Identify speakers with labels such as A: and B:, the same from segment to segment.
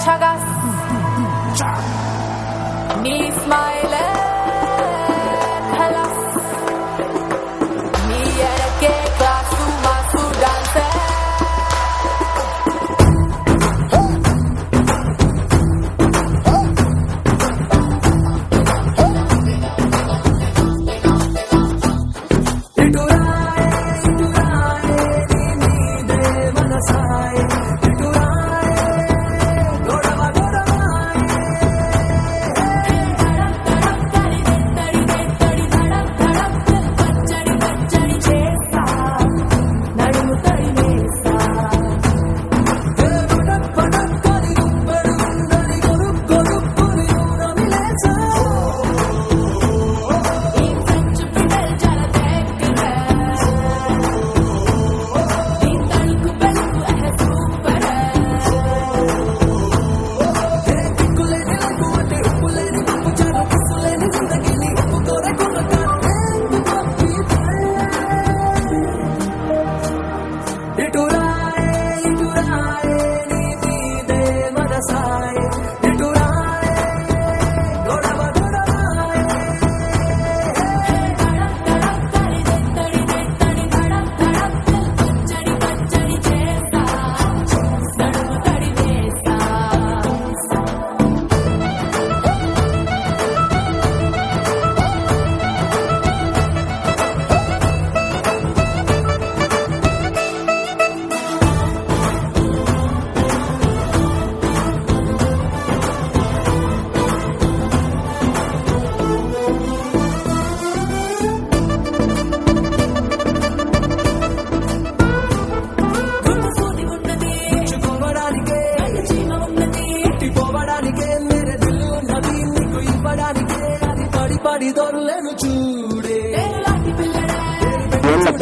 A: chagas. Ni smile khalas. Ni erke klasu masu dance.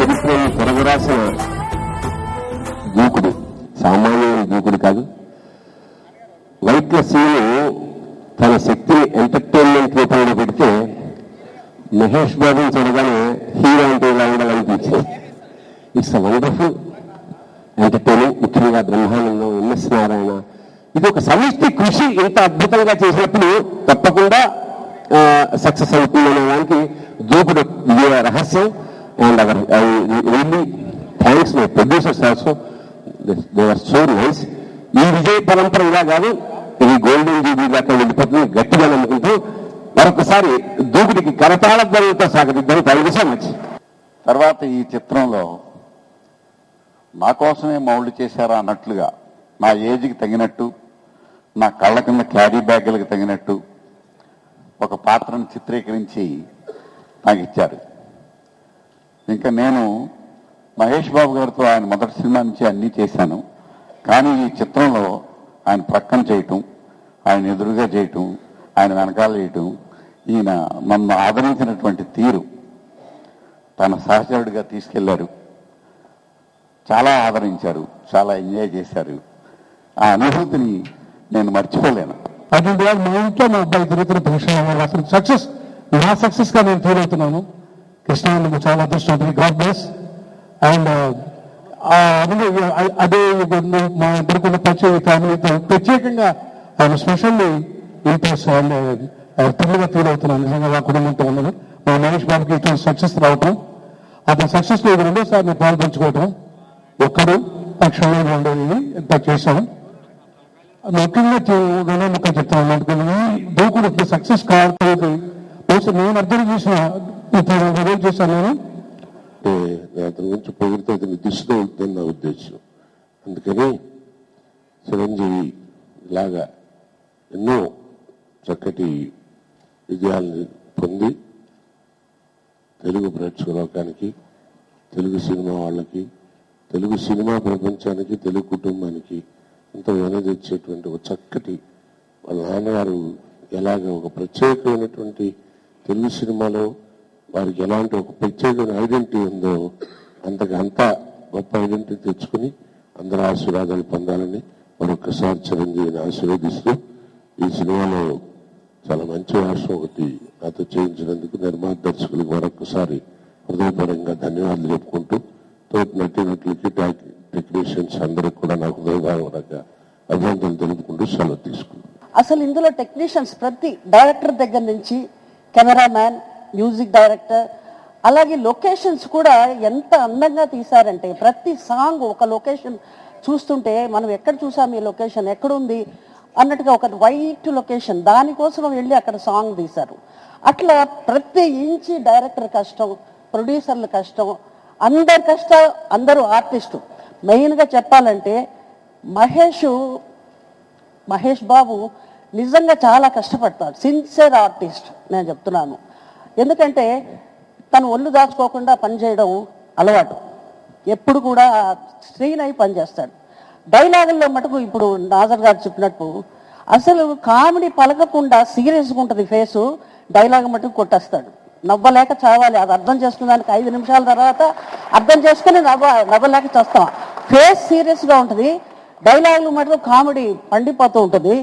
B: చరిత్రను తిరగరాసిన దూకుడు సామాన్యమైన దూకుడు కాదు. వైట్ల సీను తన శక్తిని ఎంటర్టైన్మెంట్ రూపంలో పెడితే మహేష్ బాబుని చూడగానే హీరో అంటే ఇలా ఉండాలనిపించింది. It's a wonderful entertaining. ముఖ్యంగా బ్రహ్మానందం, ఎంఎస్ నారాయణ, ఇది ఒక సమిష్టి కృషి ఇంత అద్భుతంగా చేసినప్పుడు తప్పకుండా సక్సెస్ అవుతుందనే దానికి దూకుడు రహస్యం. And I really thanks my producers also. They were so nice. ఈ విజయ పరంపర ఇలా కాదు, ఇది గోల్డెన్ జూబీ దాకా వెళ్ళిపోతుంది గట్టిగా నమ్ముకుంటూ మరొకసారి దూకుడికి కరతాళ ధ్వనులతో సాగతిద్దాం. Thank you so much.
C: తర్వాత ఈ చిత్రంలో నా కోసమే మౌల్డ్ చేశారా అన్నట్లుగా నా ఏజ్కి తగినట్టు, నా కళ్ళ కింద క్యారీ బ్యాగులకు తగినట్టు ఒక పాత్రను చిత్రీకరించి నాకు ఇచ్చారు. ఇంకా నేను మహేష్ బాబు గారితో ఆయన మొదటి సినిమా నుంచి అన్నీ చేశాను. కానీ ఈ చిత్రంలో ఆయన ప్రక్కన చేయటం, ఆయన ఎదురుగా చేయటం, ఆయన వెనకాల చేయటం, ఈయన నన్ను ఆదరించినటువంటి తీరు, తన సహచరుడిగా తీసుకెళ్లారు, చాలా ఆదరించారు, చాలా ఎంజాయ్ చేశారు. ఆ అనుభూతిని నేను మర్చిపోలేను.
D: అటువంటి వాళ్ళు మా ఇంట్లో మా అబ్బాయి తిరుగుతున్న ఫంక్షన్ అసలు సక్సెస్, నా సక్సెస్ గా నేను ఫీల్ అవుతున్నాను. కృష్ణ చాలా అదృష్టం. God bless. అండ్ అదే మా ఇద్దరుకున్న పరిచయ ఫ్యామిలీతో ప్రత్యేకంగా ఆయన స్పెషల్లీ ఇంట్రెస్ట్ అండ్ థ్రిల్గా ఫీల్ అవుతున్నాను నిజంగా మా కుటుంబంతో ఉన్నది. మా మహేష్ బాబుకి ఇటువంటి సక్సెస్ రావటం, అతని సక్సెస్ లో రెండోసారి నేను పాల్పంచుకోవటం, ఒక్కడు పక్షంలో ఉండేది ఎంత చేశాను. ముఖ్యంగా రెండో ముక్క చెప్తాను అనుకుని దూకుడు సక్సెస్ కాకపోతే బహుశా నేను అర్థం చేసిన చేశాను.
B: నేను అతని గురించి పొగిడితే అతని దిశలో ఉంటుందని నా ఉద్దేశం. అందుకని చిరంజీవి ఇలాగా ఎన్నో చక్కటి విజయాలను పొంది తెలుగు ప్రేక్షక లోకానికి, తెలుగు సినిమా వాళ్ళకి, తెలుగు సినిమా ప్రపంచానికి, తెలుగు కుటుంబానికి ఎంతో వెనదిచ్చేటువంటి ఒక చక్కటి వాళ్ళ నాన్నగారు ఎలాగ ఒక ప్రత్యేకమైనటువంటి తెలుగు సినిమాలో వారికి ఎలాంటి ఒక ప్రత్యేకమైన ఐడెంటిటీ ఉందో అంతా గొప్ప ఐడెంటిటీ తెచ్చుకుని అందరూ ఆశీర్వాదాలు పొందాలని మరొకసారి చిరంజీవిని ఆశీర్వదిస్తూ ఈ సినిమాలో చాలా మంచి వేషం ఒకటి నాతో చేయించినందుకు నిర్మాత దర్శకులకు మరొకసారి హృదయపరంగా ధన్యవాదాలు చెప్పుకుంటూ తోటి నటీనటులకి టెక్నీషియన్స్ అందరికి కూడా నాకు హృదయపరంగా అభినందనలు తెలుపుకుంటూ సెలవు తీసుకున్నాను.
E: అసలు ఇందులో టెక్నీషియన్స్ ప్రతి డైరెక్టర్ దగ్గర నుంచి కెమెరామ్యాన్, మ్యూజిక్ డైరెక్టర్, అలాగే లొకేషన్స్ కూడా ఎంత అందంగా తీశారంటే ప్రతి సాంగ్ ఒక లొకేషన్ చూస్తుంటే మనం ఎక్కడ చూసాం ఈ లొకేషన్ ఎక్కడుంది అన్నట్టుగా ఒక వైట్ లొకేషన్, దానికోసం వెళ్ళి అక్కడ సాంగ్ తీశారు. అట్లా ప్రతి ఇంచి డైరెక్టర్ కష్టం, ప్రొడ్యూసర్ల కష్టం, అందరి కష్టం, అందరూ ఆర్టిస్టు. మెయిన్గా చెప్పాలంటే మహేష్ బాబు నిజంగా చాలా కష్టపడతాడు, సిన్సియర్ ఆర్టిస్ట్ నేను చెప్తున్నాను. ఎందుకంటే తను ఒళ్ళు దాచుకోకుండా పనిచేయడం అలవాటు, ఎప్పుడు కూడా స్ట్రెయిన్ అయి పనిచేస్తాడు. డైలాగుల్లో మటుకు ఇప్పుడు నాజర్ గారు చెప్పినట్టు అసలు కామెడీ పలకకుండా సీరియస్గా ఉంటుంది ఫేసు, డైలాగ్ మటుకు కొట్టేస్తాడు. నవ్వలేక చావాలి, అది అర్థం చేసుకున్నానికి 5 నిమిషాల తర్వాత అర్థం చేసుకుని నవ్వలేక చేస్తాం. ఫేస్ సీరియస్గా ఉంటుంది, డైలాగులు మటుకు కామెడీ పండిపోతూ ఉంటుంది.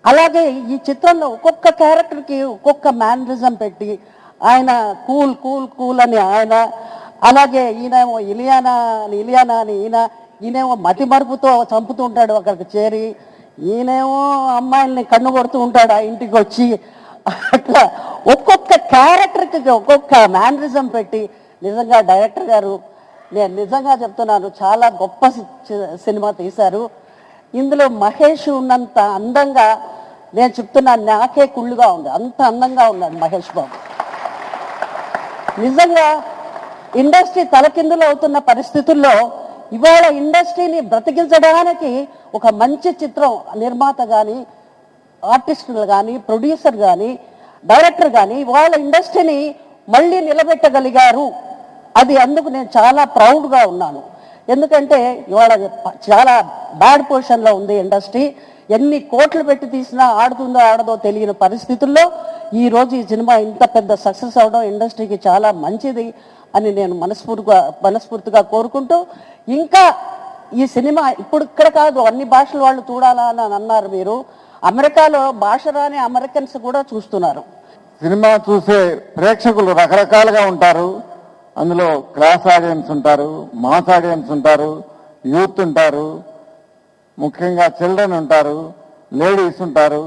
E: అలాగే ఈ చిత్రంలో ఒక్కొక్క క్యారెక్టర్కి ఒక్కొక్క మేనరిజం పెట్టి ఆయన కూల్ కూల్ కూల్ అని ఆయన, అలాగే ఈయనేమో ఇలియానా అని ఈయనేమో మతి మరుపుతో చంపుతూ ఉంటాడు అక్కడికి చేరి, ఈయనేమో అమ్మాయిల్ని కన్ను కొడుతూ ఉంటాడు ఆ ఇంటికి వచ్చి. అట్లా ఒక్కొక్క క్యారెక్టర్కి ఒక్కొక్క మేనరిజం పెట్టి నిజంగా డైరెక్టర్ గారు, నేను నిజంగా చెప్తున్నాను, చాలా గొప్ప సినిమా తీశారు. ఇందులో మహేష్ ఉన్నంత అందంగా నేను చెప్తున్నాను, నాకే కుళ్ళుగా ఉంది, అంత అందంగా ఉన్నాడు మహేష్ బాబు. నిజంగా ఇండస్ట్రీ తలకిందులు అవుతున్న పరిస్థితుల్లో ఇవాళ ఇండస్ట్రీని బ్రతికించడానికి ఒక మంచి చిత్రం నిర్మాత కానీ, ఆర్టిస్టులు కానీ, ప్రొడ్యూసర్ కానీ, డైరెక్టర్ కానీ ఇవాళ ఇండస్ట్రీని మళ్ళీ నిలబెట్టగలిగారు. అది అందుకు నేను చాలా ప్రౌడ్గా ఉన్నాను. ఎందుకంటే ఇవాళ చాలా బ్యాడ్ పొజిషన్లో ఉంది ఇండస్ట్రీ. ఎన్ని కోట్లు పెట్టి తీసినా ఆడుతుందో ఆడదో తెలియని పరిస్థితుల్లో ఈరోజు ఈ సినిమా ఇంత పెద్ద సక్సెస్ అవడం ఇండస్ట్రీకి చాలా మంచిది అని నేను మనస్ఫూర్తిగా కోరుకుంటూ, ఇంకా ఈ సినిమా ఇప్పుడు ఇక్కడ కాదు అన్ని భాషల వాళ్ళు చూడాలా అని అన్నారు మీరు. అమెరికాలో భాష రాని అమెరికన్స్ కూడా చూస్తున్నారు.
C: సినిమా చూసే ప్రేక్షకులు రకరకాలుగా ఉంటారు. అందులో క్లాస్ ఆడియన్స్ ఉంటారు, మాస్ ఆడియన్స్ ఉంటారు, యూత్ ఉంటారు, ముఖ్యంగా చిల్డ్రన్ ఉంటారు, లేడీస్ ఉంటారు.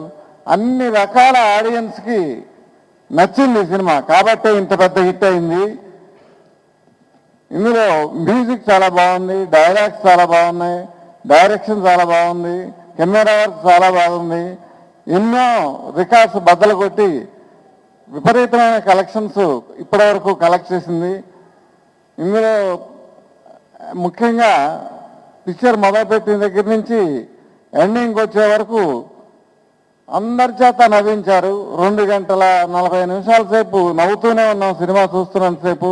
C: అన్ని రకాల ఆడియన్స్కి నచ్చింది ఈ సినిమా, కాబట్టే ఇంత పెద్ద హిట్ అయింది. ఇందులో మ్యూజిక్ చాలా బాగుంది, డైలాగ్స్ చాలా బాగున్నాయి, డైరెక్షన్ చాలా బాగుంది, కెమెరా వర్క్ చాలా బాగుంది. ఎన్నో రికార్డ్స్ బద్దలు కొట్టి విపరీతమైన కలెక్షన్స్ ఇప్పటివరకు కలెక్ట్ చేసింది. ఇందులో ముఖ్యంగా పిక్చర్ మొదలుపెట్టిన దగ్గర నుంచి ఎండింగ్ వచ్చే వరకు అందరి చేత నవ్వించారు. 2 గంటల 40 నిమిషాల సేపు నవ్వుతూనే ఉన్నాం సినిమా చూస్తున్నంతసేపు.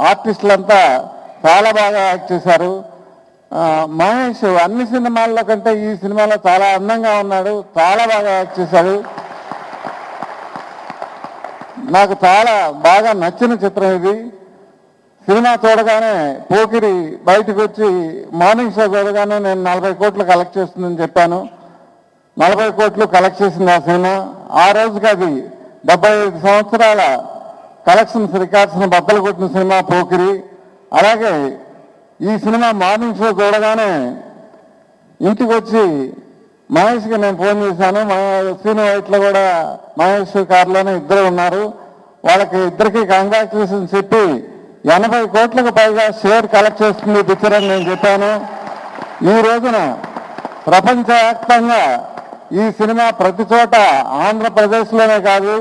C: ఆర్టిస్టులంతా చాలా బాగా యాక్ట్ చేశారు. మహేష్ అన్ని సినిమాల్లో కంటే ఈ సినిమాలో చాలా అందంగా ఉన్నాడు, చాలా బాగా యాక్ట్ చేశాడు. నాకు చాలా బాగా నచ్చిన చిత్రం ఇది. సినిమా చూడగానే పోకిరి బయటకు వచ్చి మార్నింగ్ షో చూడగానే నేను 40 కోట్లు కలెక్ట్ చేస్తుందని చెప్పాను. 40 కోట్లు కలెక్ట్ చేసింది ఆ సినిమా. ఆ రోజుకి అది 75 సంవత్సరాల కలెక్షన్స్ రికార్డ్స్ని బద్దలు కొట్టిన సినిమా పోకిరి. అలాగే ఈ సినిమా మార్నింగ్ షో చూడగానే ఇంటికి వచ్చి మహేష్కి నేను ఫోన్ చేశాను. సీను వైట్లో కూడా మహేష్ కారులోనే ఇద్దరు ఉన్నారు. వాళ్ళకి ఇద్దరికి కంగ్రాచులేషన్స్ చెప్పి 80 కోట్లకు పైగా షేర్ కలెక్ట్ చేస్తుంది పిక్చర్ అని నేను చెప్పాను. ఈ రోజున ప్రపంచవ్యాప్తంగా ఈ సినిమా ప్రతి చోట ఆంధ్రప్రదేశ్లోనే కాదు,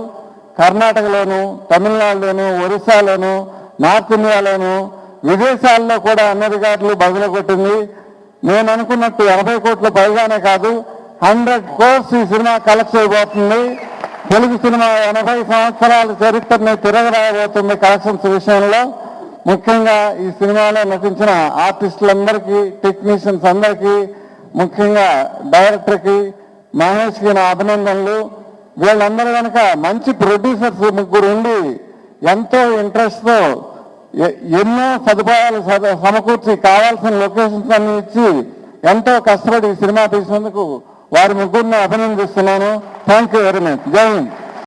C: కర్ణాటకలోను, తమిళనాడులోను, ఒరిస్సాలోను, నార్త్ ఇండియాలోను, విదేశాల్లో కూడా అన్ని రికార్డులు బదులు కొట్టింది. నేను అనుకున్నట్టు 80 కోట్ల పైగానే కాదు, 100 crores ఈ సినిమా కలెక్ట్ చేయబోతుంది. తెలుగు సినిమా 80 సంవత్సరాల చరిత్రని తిరగరాయబోతుంది కలెక్షన్స్ విషయంలో. ముఖ్యంగా ఈ సినిమాలో నటించిన ఆర్టిస్టులందరికీ, టెక్నీషియన్స్ అందరికీ, ముఖ్యంగా డైరెక్టర్కి, మహేష్కి నా అభినందనలు. వీళ్ళందరూ కనుక మంచి ప్రొడ్యూసర్స్ 3 ఉండి ఎంతో ఇంట్రెస్ట్తో ఎన్నో సదుపాయాలు సమకూర్చి కావాల్సిన లొకేషన్స్ అన్ని ఇచ్చి ఎంతో కష్టపడి ఈ సినిమా తీసినందుకు వారి 3 అభినందిస్తున్నాను. Thank you very much. జై హింద్.